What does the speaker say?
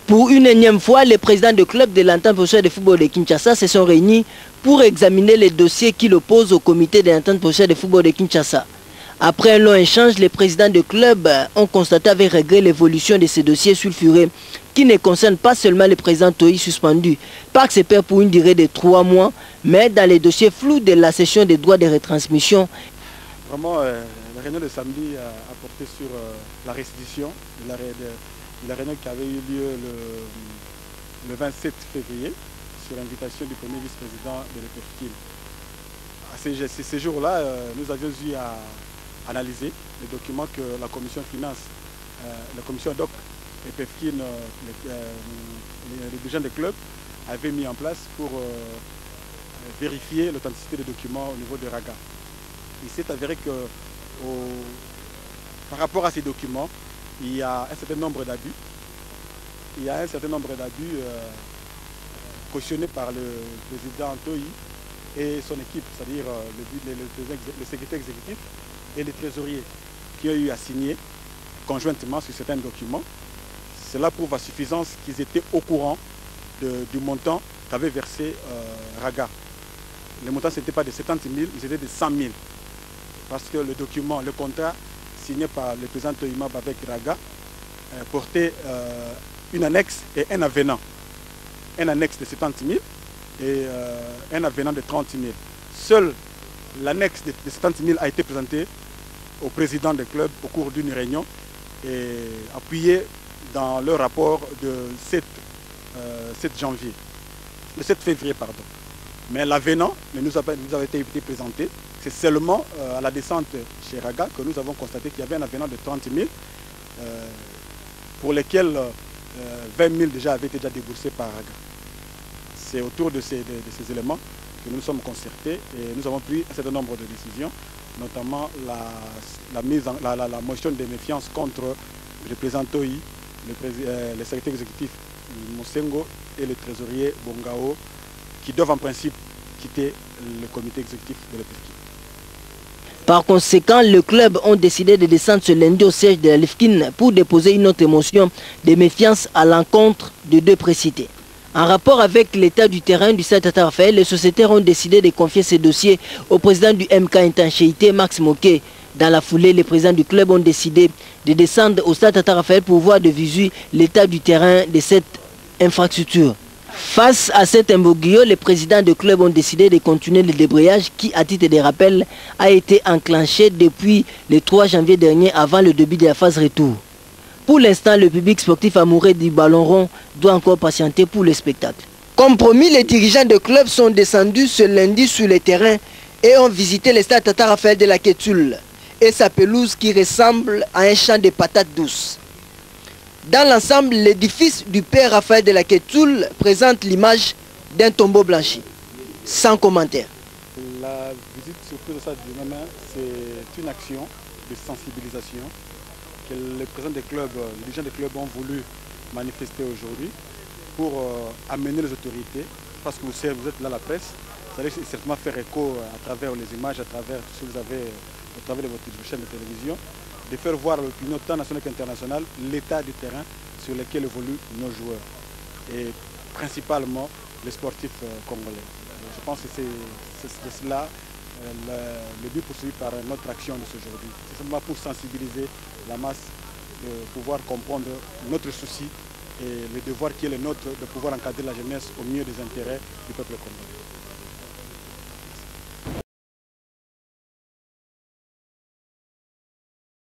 Pour une énième fois, les présidents de club de l'entente professionnelle de football de Kinshasa se sont réunis pour examiner les dossiers qui l'opposent au comité de l'entente professionnelle de football de Kinshasa. Après un long échange, les présidents de club ont constaté avec regret l'évolution de ces dossiers sulfurés qui ne concernent pas seulement le président Toyi suspendu par ses pairs pour une durée de 3 mois, mais dans les dossiers flous de la cession des droits de retransmission. Vraiment, la réunion de samedi a porté sur la restitution de la réunion qui avait eu lieu le 27 février sur invitation du premier vice-président de l'EPFKIN. À ces jours-là, nous avions eu à analyser les documents que la commission finance, la commission DOC, l'EPFKIN, les dirigeants des clubs avaient mis en place pour vérifier l'authenticité des documents au niveau de RAGA. Il s'est avéré que par rapport à ces documents, il y a un certain nombre d'abus. Il y a un certain nombre d'abus cautionnés par le président Toyi et son équipe, c'est-à-dire le secrétaire exécutif et les trésoriers qui ont eu à signer conjointement sur certains documents. Cela prouve à suffisance qu'ils étaient au courant du montant qu'avait versé RAGA. Les montants, ce n'était pas de 70 000, mais c'était de 100 000. Parce que le document, le contrat signé par le président Toyimab avec RAGA portait une annexe et un avenant. Un annexe de 70 000 et un avenant de 30 000. Seule l'annexe de 70 000 a été présentée au président du club au cours d'une réunion et appuyée dans le rapport de 7 janvier, le 7 février, pardon. Mais l'avenant ne nous a pas été présenté. C'est seulement à la descente chez RAGA que nous avons constaté qu'il y avait un avenant de 30 000 pour lesquels 20 000 déjà avaient été déboursés par RAGA. C'est autour de ces éléments que nous nous sommes concertés et nous avons pris un certain nombre de décisions, notamment la motion de méfiance contre le président Toyi, le secrétaire exécutif Mosengo et le trésorier Bongao, qui doivent en principe quitter le comité exécutif de l'EPFKIN. Par conséquent, le club ont décidé de descendre ce lundi au siège de l'EPFKIN pour déposer une autre motion de méfiance à l'encontre de deux précités. En rapport avec l'état du terrain du Stade Tata Raphaël, les sociétaires ont décidé de confier ces dossiers au président du MK Intangéité, Max Moké. Dans la foulée, les présidents du club ont décidé de descendre au Stade Tata Raphaël pour voir de visu l'état du terrain de cette infrastructure. Face à cet imbroglio, les présidents de club ont décidé de continuer le débrayage qui, à titre de rappel, a été enclenché depuis le 3 janvier dernier avant le début de la phase retour. Pour l'instant, le public sportif amoureux du ballon rond doit encore patienter pour le spectacle. Comme promis, les dirigeants de club sont descendus ce lundi sur le terrain et ont visité le stade Tata Raphaël de la Kétule et sa pelouse qui ressemble à un champ de patates douces. Dans l'ensemble, l'édifice du père Raphaël de la Kétoule présente l'image d'un tombeau blanchi. Sans commentaire. La visite surprise au stade du Mama, c'est une action de sensibilisation que les présidents des clubs, les dirigeants des clubs ont voulu manifester aujourd'hui pour amener les autorités, parce que vous êtes là la presse, vous allez certainement faire écho à travers les images, à travers ce que vous avez, à travers votre chaîne de télévision, de faire voir à l'opinion tant nationale qu'internationale l'état du terrain sur lequel évoluent nos joueurs et principalement les sportifs congolais. Je pense que c'est cela le but poursuivi par notre action de ce aujourd'hui. C'est simplement pour sensibiliser la masse, de pouvoir comprendre notre souci et le devoir qui est le nôtre de pouvoir encadrer la jeunesse au mieux des intérêts du peuple congolais.